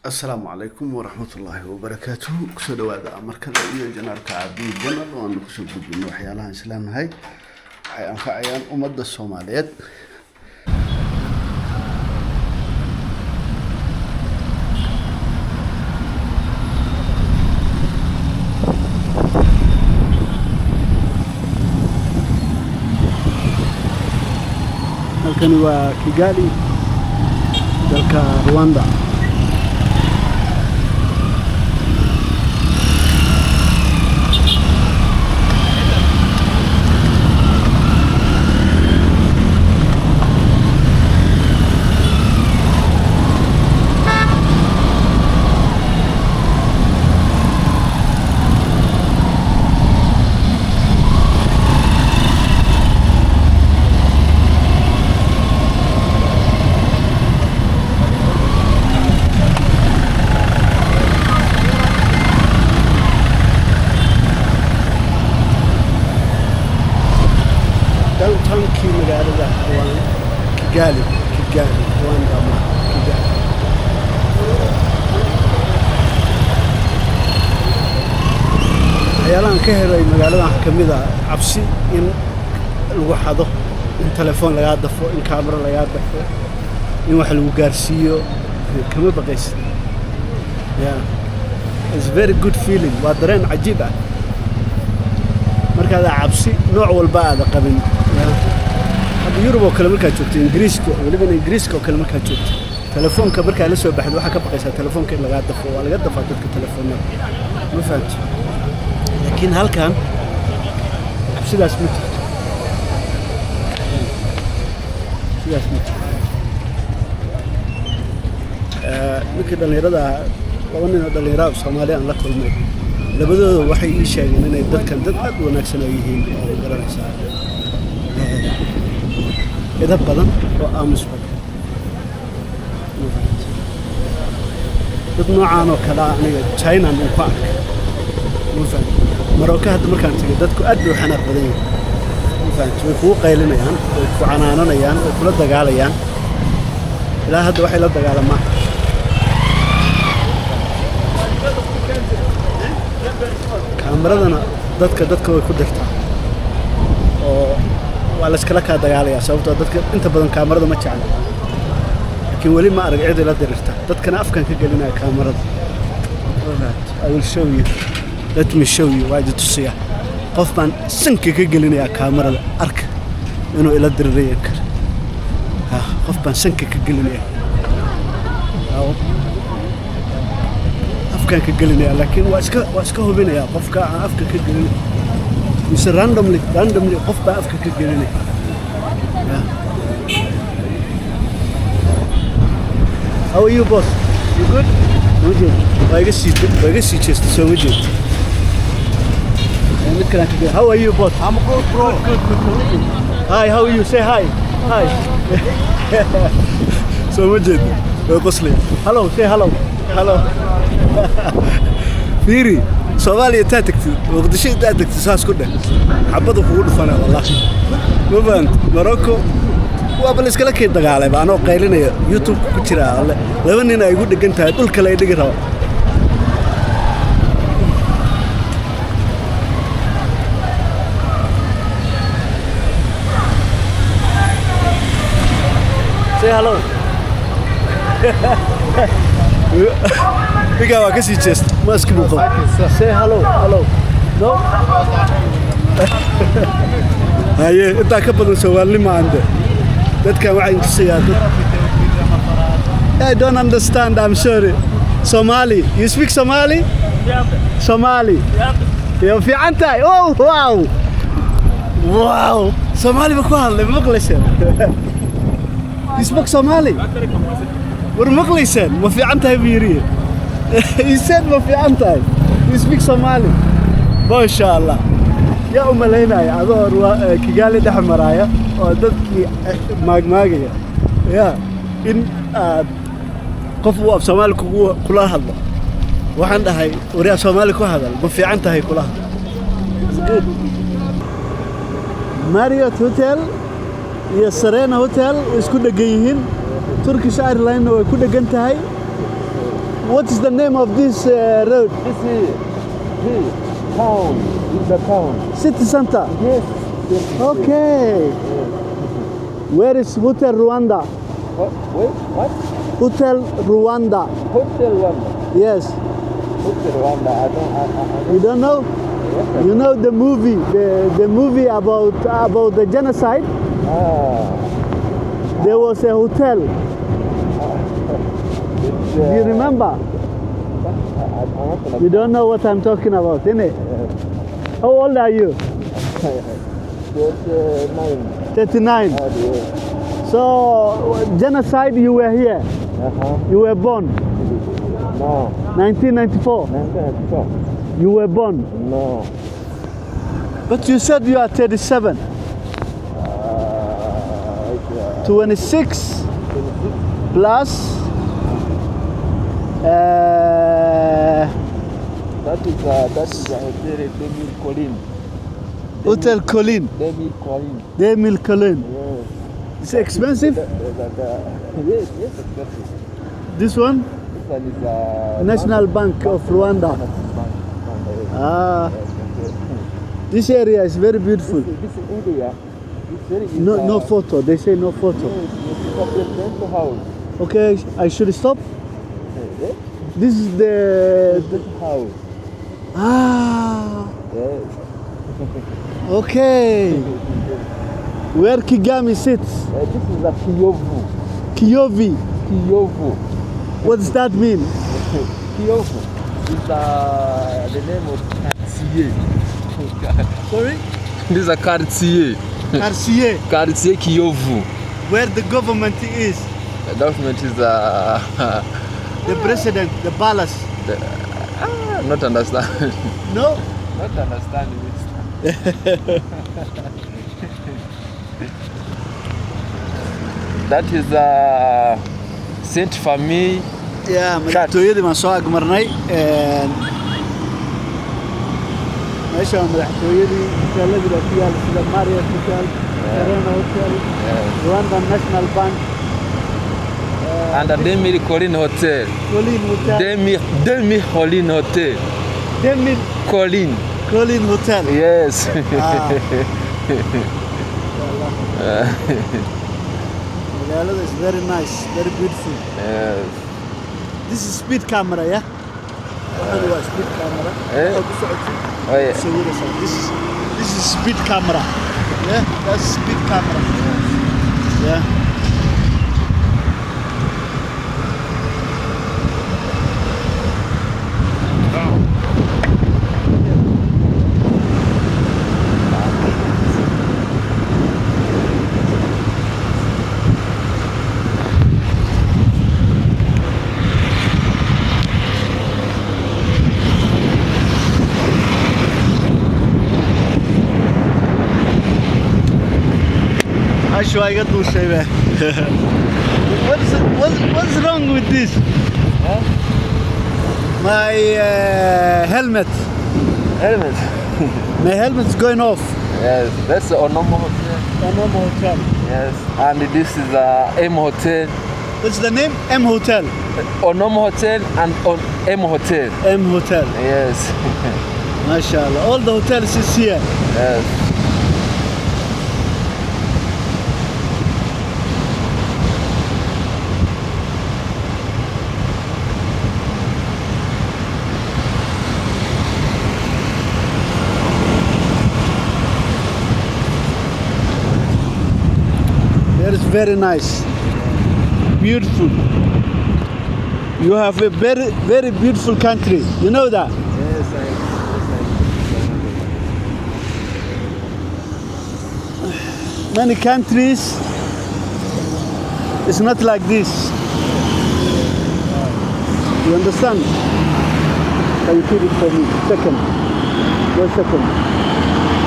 السلام عليكم ورحمة الله وبركاته. كسر هذا مركز جنرال كعبد الجنرال وأنا كسر بدون وحيالها إسلام هاي حيان كعيان أمد الصوماليات. halkani waa Kigali dalka Rwanda. downtown-kii magaalada waa Kigali Rwanda ma Kigali. waxyaalahan ka helay magaalada waxaa ka mid ah cabsi in lagu xado, in telefoon lagaa dafo, in kaamiro lagaa dafo, in wax lagu gaarsiiyo kama baqaysid. It's a very good feeling. waa dareen cajiib ah markaad cabsi nooc walba aad qabin. hadda Yurub oo kale markaad joogto, Ingiriiska waliba Ingiriiska oo kale markaad joogto, telefoonka markaa la soo baxdo waxa ka baqaysaa telefoonka in laga dafo, waa laga dafaa dadka telefoonada. ma fahanto, laakiin halkan cabsidaas ma jirto. ninka dhalinyarada laba nin oo dhalinyaro Soomaali aan la kulmay, labadooda waxay ii sheegeen inay dadkan dad aad u wanaagsan oo yihiin oo garanaysaa edab badan oo aamus badan. dad noocaan oo kale aniga China aan ku arkay. Marooka hadda markaan tagay dadku aad u xanaaq badan yihiin. way ku qaylinayaan, way ku canaananayaan, way kula dagaalayaan. ilaa hadda waxay la dagaalamaan. kaameradana dadka way ku dirtaa oo waa la iskala ka dagaalayaa sababtoo dadka inta badan kaamerada ma jecla, laakiin wali ma arag cid la dirirta. dadkana afkan ka gelinaya kaamerada. I will show you. Let me show you. waa tusiya qof baan sanka ka gelinaya kaamerada, arka inuu ila dirirayo kar. qof baan sanka ka gelinaya afkan ka gelinaya, laakiin waa iska hubinaya qofka aan afka ka gelin. mise randomly qof baa afka ka gelinaya. How are you, boss? You good? waa iga sii jeestay soo ma jeedo. How are you, boss? I'm good, bro. Good. Hi, how are you? Say hi. Hi. So ma jeedo. waa qosli. Hello, say hello. Hello. Fiiri, Soomaaliya intaad tagtid, Muqdisho intaad tagtid saas ku dheh. xabadu kugu dhufanaa wallahi. ma fahant, Morocco waa bal iskala keen dagaalay baan oo qaylinaya YouTube ku jira. laba nin ay igu dhigan tahay dhulka la dhigi rabo. Say hello. Biga waa ka sii jeest. Mask buu qabo. Say hello. No. haye inta ka badan Soomaali ma ande. dadkan waxay intusayaan dad. I don't understand, I'm sorry. Somali. You speak Somali? Yeah. Somali. Yeah. fiican tahay. Oh, wow. Somali ma ku hadlay maqlaysan. You speak Somali? war maqlaysan ma fiican tahay biiriye. He said ma fiican tahay. You speak Somali? Ma sha Allah. yaa u malaynaya adoo Kigali dhex maraya oo dadkii maagmaagaya in aad qof uu af Soomaali kula hadlo. waxaan dhahay wariya Soomaali ku hadal ma fiican tahay kula hadal. Marriott Hotel iyo Serena Hotel isku dhagan yihiin. Turkish Airlines way ku dhagan tahay. what is the name of this road? This is town. This is the town. City center. Yes. Yes. Okay. Yes. Where is Hotel Rwanda? What? Wait, what? Hotel Rwanda. Hotel Rwanda. Yes. Hotel Rwanda. I don't. You don't know? Yes, You know the movie, the movie about the genocide? There was a hotel. Do you remember? You don't know what I'm talking about, innit? How old are you? 39. 39. Yes. So, genocide, you were here. You were born. No. 1994. 1994. You were born. No. But you said you are 37. 26 plus. That is Hotel Demil Colin. Hotel Colin. Demil Colin. Demil Colin. Yes. It's expensive? Yes, expensive. This one? This one is National Bank of Rwanda. Ah, this area is very beautiful. This area is very No photo. They say no photo. Yes, it's a presidential house. Okay, I should stop. Yes. This is the. This house. Ah, Yes. okay. Where Kigami sits. This is a Kiyovu. Kiyovi. Kiyovu. What does that mean? Kiyovu is the name of quartier. Sorry? This is a quartier. Cartier. Quartier Kiyovu. Where the government is. The government is The president, the palace. not understand. No? Not understand this. That is Saint Famille. Yeah, madaxtooyadii baan soo agmarnay. Meesha madaxtooyadii hoteeladii baa ku yaal sida Marriott Hotel, Serena Hotel, Rwanda National Bank. And the Demil Colin Hotel. Colin Hotel. Demil Colin Hotel. Demil Colin. Colin Hotel. Yes. Magaalada is very nice, very beautiful. Yes. This is speed camera, yeah? Waxaan waa speed camera. Waxaa ku socotay. Oh, yeah. Sawiraysaa. This is speed camera. Yeah, that's speed camera. Yeah. شوية قد والشيبة. What's wrong with this? Huh? My helmet. Helmet. My helmet's going off. Yes, that's the Onomo Hotel. Onomo Hotel. Yes, and this is M Hotel. What's the name? M Hotel. Onomo Hotel and M Hotel. M Hotel. Yes. MashaAllah. All the hotels is here. Yes. It's very nice, beautiful. You have a very, very beautiful country. You know that? Yes, Many countries, it's not like this. You understand? Can you keep it for me? Second. 1 second.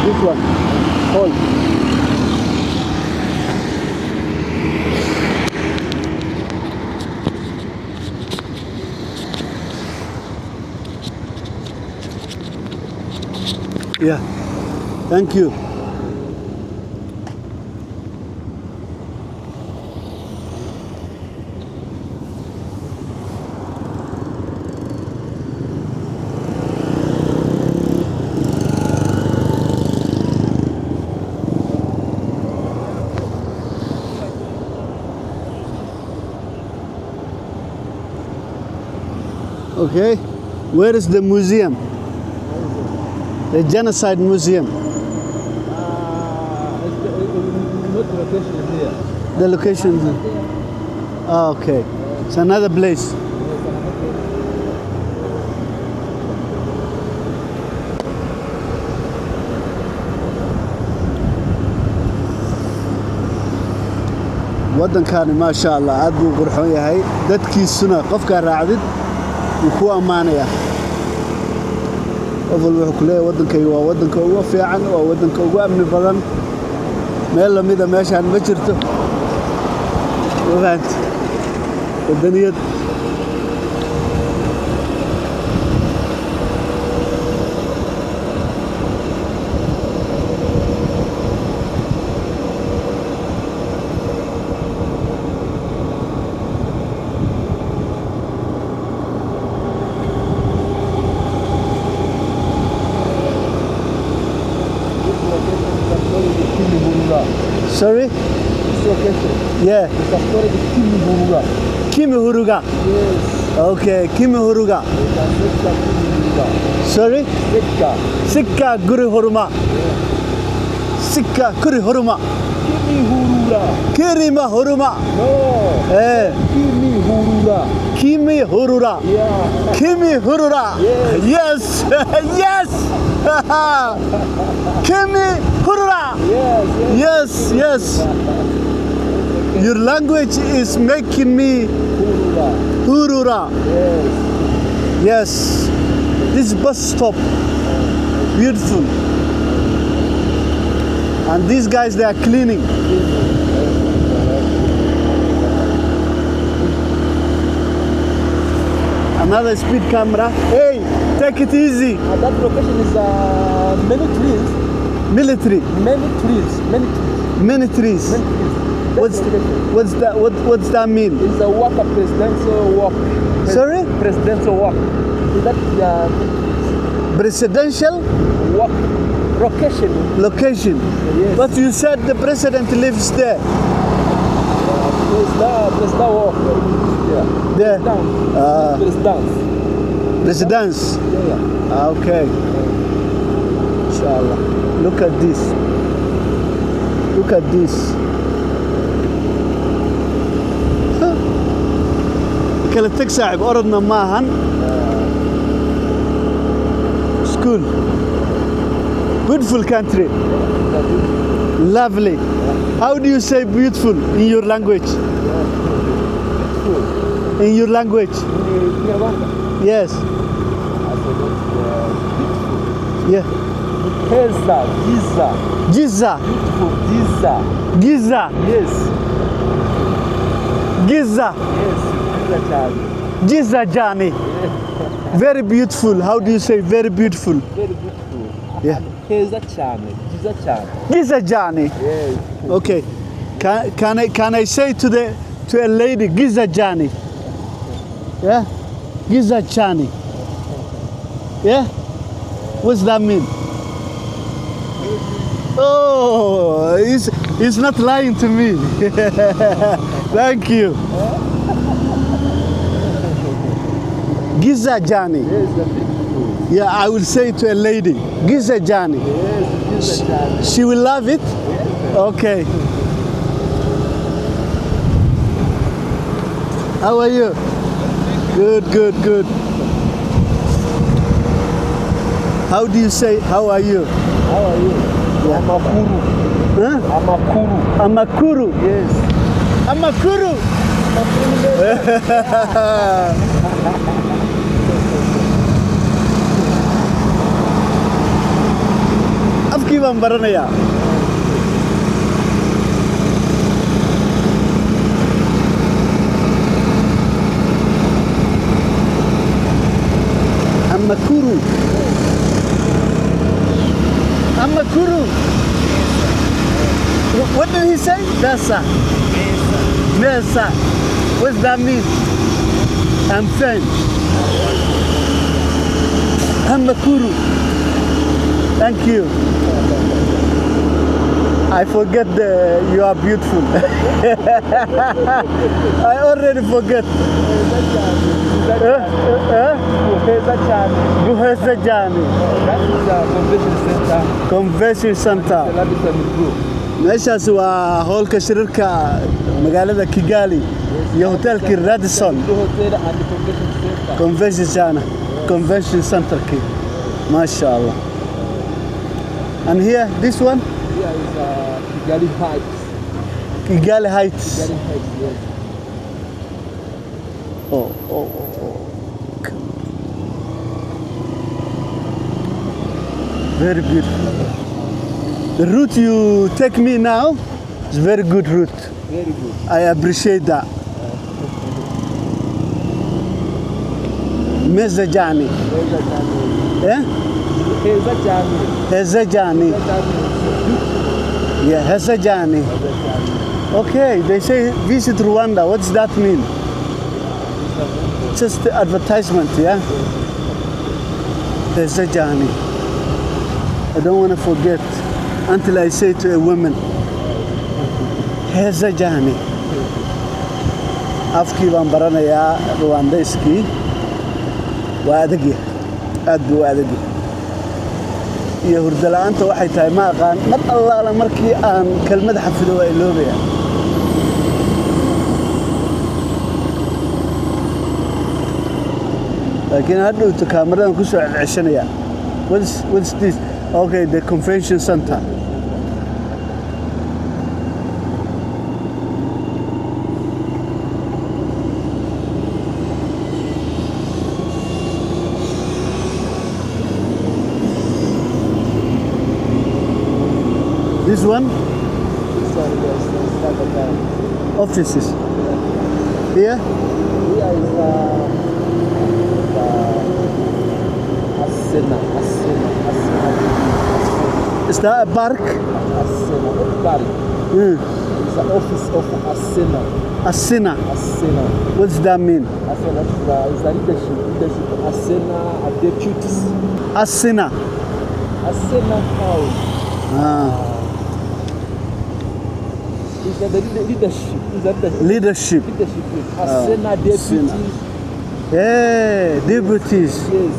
This one. Hold. Yeah, thank you. Okay. Where is the museum? The genocide museum. Not location here. The location. Oh, okay. It's another place. waddankaani maasha Allah aad buu qurxoon yahay dadkiisuna qofka raacdid wuu ku amaanaya qofal wuxuu ku leeyahay waddankayga waa waddanka ugu fiican waa waddanka ugu amni badan meel lamida meeshaan ma jirto wafaant waddaniyad Sorry? This location. Yeah. It's a story of Kimihuruga. Kimihuruga. Yes. Okay, Kimihuruga. Kimihuruga. Sorry? Sikka. Sikka Guru Huruma. Sikka Guru Huruma. Kimihuruga. Kirima Huruma. No. Eh. Kimihuruga. Kimihurura. Yeah. Kimihurura. Yes. Yes. Kimihurura. Yes. Yes, yes. Your language is making me Huruga. hurura. Yes. Yes. This bus stop. Beautiful. And these guys, they are cleaning. Another speed camera. Hey, take it easy. That location is many trees. Military. Many trees. Many trees. Many trees. Many trees. What's that? What's that mean? It's a walk, a presidential walk. Sorry? Presidential walk. That Presidential walk location. location. Yes. But you said the president lives there. President walk. Yeah. There. Presidence. Residence. Yeah. Okay. Inshallah. Look at this. Look at this. kala tag saaxib orodna maahan school beautiful country lovely how do you say beautiful in your language in your language yes yeah Giza. Giza Beautiful Giza. Giza Yes. Giza Yes. Giza child. Giza Jani very beautiful how do you say very beautiful Very beautiful. yeah Giza child. Giza child. Giza Jani Yes. okay can I say to a lady Giza Jani yeah Giza Chani yeah what's that mean oh he's not lying to me thank you Giza Jani Yes, that's beautiful. yeah I will say to a lady Giza Jani Yes, Giza child. she will love it okay how are you good how do you say how are you How are you? Amakuru. huh? Amakuru. Amakuru Yes. Amakuru afkii baan baranayaa Amakuru Amakuru what did he say Mesa Mesa what's that mean I'm French Amakuru thank you I forget you are beautiful. I already forget. Buheza Jani. That is a convention center. Convention Center. Radisson Group. meeshaas waa howlka shirarka magaalada Kigali iyo hotelka Radisson The hotel and the Convention convention center. Center. Convention Center ki. MashaAllah. And here, this one? Here is Kigali Heights. Kigali Heights. Kigali Heights, yes. Oh. Very beautiful. The route you take me now is very good route. Very good. I appreciate that. Mezajani. Eh? Hezajani. Yeah, Hezajani. Okay, they say visit Rwanda. What's that mean? Just the advertisement, yeah? Hezajani. I don't want to forget until I say to a woman, Hezajani. Afki baan baranayaa Rwandaiski. Waa adagi. Aad buu adagi. Iyo hurdo la'aanta waxay tahay ma aqaan mar allaala markii aan kelmad xafido waa iloobaya. Laakiin hadhowto kaamiradan ku soo celcelinaya. What's this? Okay, the convention center. This one? This one is Offices. Here? Here is Asena. Is that a park? Asena. What park? It's the office of Asena. Asina. Asena. What's that mean? Asena is the leadership. Asena are deputies. Asina. Asena House. Is the leadership. Is that the Leadership. leadership? Asena deputies. Yeah, deputies. Yes.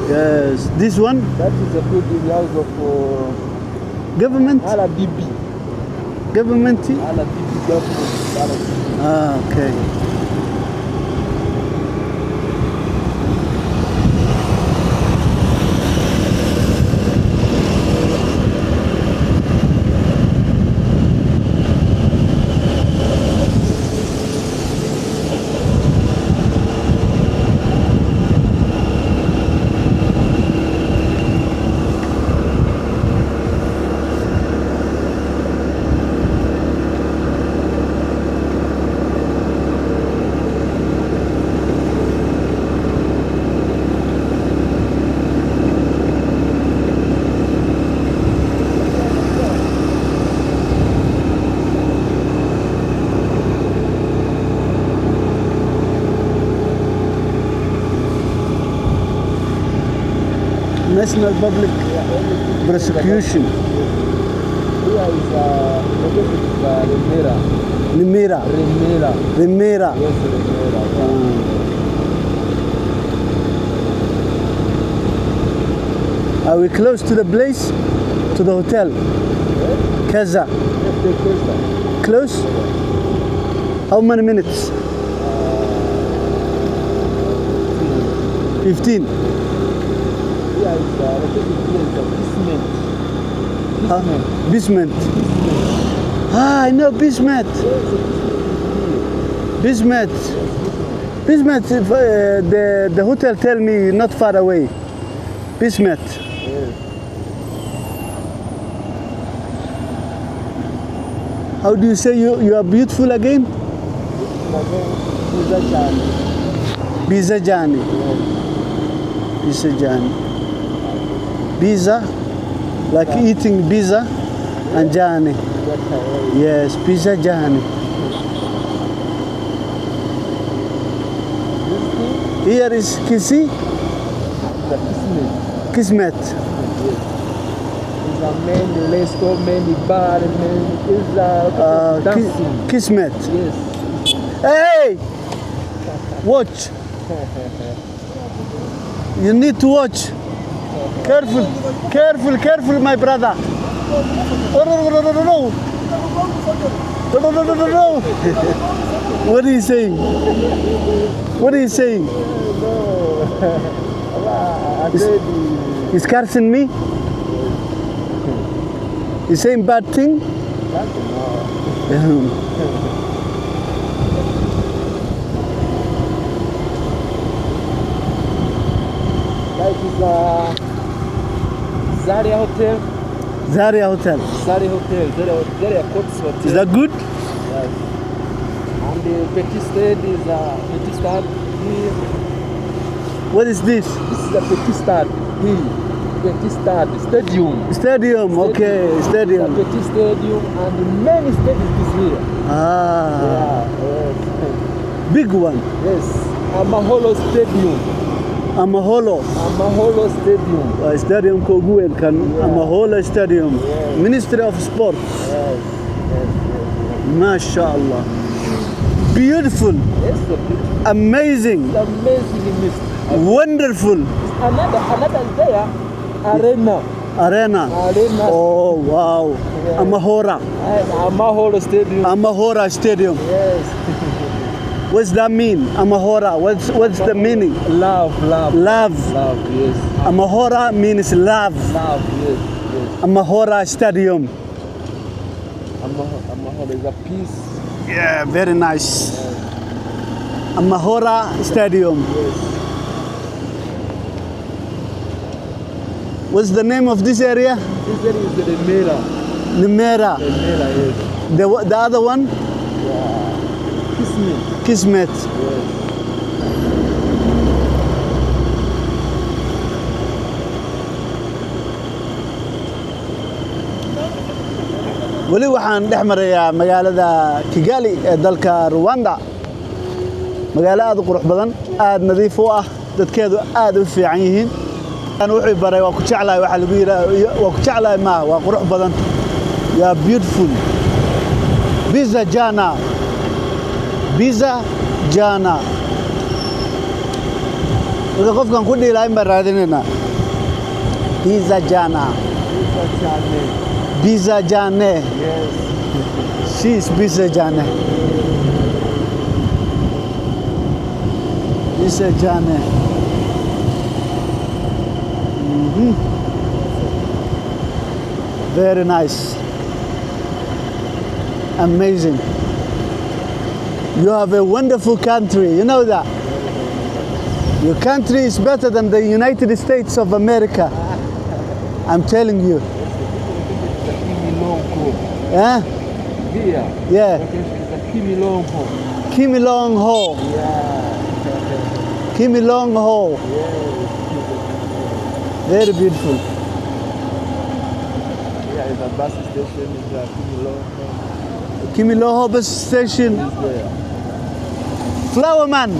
Yes. This one? That is the building house of Government? RDB. Government? RDB government. Okay. National Public Prosecution. Here is Remera. Limera. Remera. Yes, Remera. Are we close to the place? To the hotel? Kaza. Close? How many minutes? 15. Here is Bismuth. I know Bismuth. Bismuth. The hotel tell me not far away. Bismuth. How do you say you are beautiful again? Bizajani. Bizajani. Pizza, like eating pizza and jani. Yes, pizza jani. Here is Kisi. Kismet. It's a many resto, many bar, many is dancing. Kismet. Yes. Hey! Watch. You need to watch. Careful, careful, careful, my brother. Oh, no, no, no, no, no. No, no, no, no, no, no. What are you saying? What are you saying? He's cursing me? He's saying bad thing? Like is Zaria Hotel. Zaria Hotel. Zaria Hotel. Zaria Courts Hotel. Is that good? Yes. And the Petit Stade is Petit Stade here. What is this? This is a Petit Stade here. Petit Stade Stadium. Stadium, okay, It's a stadium. Petit Stadium and the main stadium is here. Ah, Yeah, yes. big one. Yes. Amaholo Stadium. Amaholo. Amaholo Stadium. Stadium Koguel kan Yeah. Amaholo Stadium. Yeah. Ministry of Sport. Yes. Yes. Yes. MashaAllah. Beautiful, Yes, it's a amazing, amazing mist. wonderful Another there, Arena. arena. Arena. Oh, wow. Yeah. Amahora. Amaholo Stadium. Amahora Stadium. Yes. What's that mean? Amahora. What's the meaning? Love. Love. Love, yes. Amahora means love. Love, yes. Yes. Amahora Stadium. Amaholo is a peace. Yeah, very nice. Amahora Stadium. Yes. What's the name of this area? This area is the Mela. Nimera. Mela, yes. The other one? Yeah. Kismet. Kismet. Yes. weli waxaan dhex marayaa magaalada Kigali ee dalka Rwanda. Magaalo aad u qurux badan, aad nadiif u ah, dadkeedu aad u fiican yihiin. Aan wuxuu baray waa ku jeclahay waxa lagu yiraahdo waa ku jeclahay ma waa qurux badan. Ya beautiful. Biza Jana. Biza Jana. Wada qofkan ku dhiilay ma raadinayna. Biza Jana. Biza Jane. Yes. She's Biza Jane. Biza Jane. Very nice. Amazing. You have a wonderful country. You know that? Your country is better than the United States of America. I'm telling you. Eh? Here. Yeah. It's a Kimi Longo. Kimi Long Ho. Yeah. Kimi Long Ho. Very beautiful. Yeah, it's a bus station. It's a Kimi Longo. Kimi Long Ho bus station. It's there. Flower man.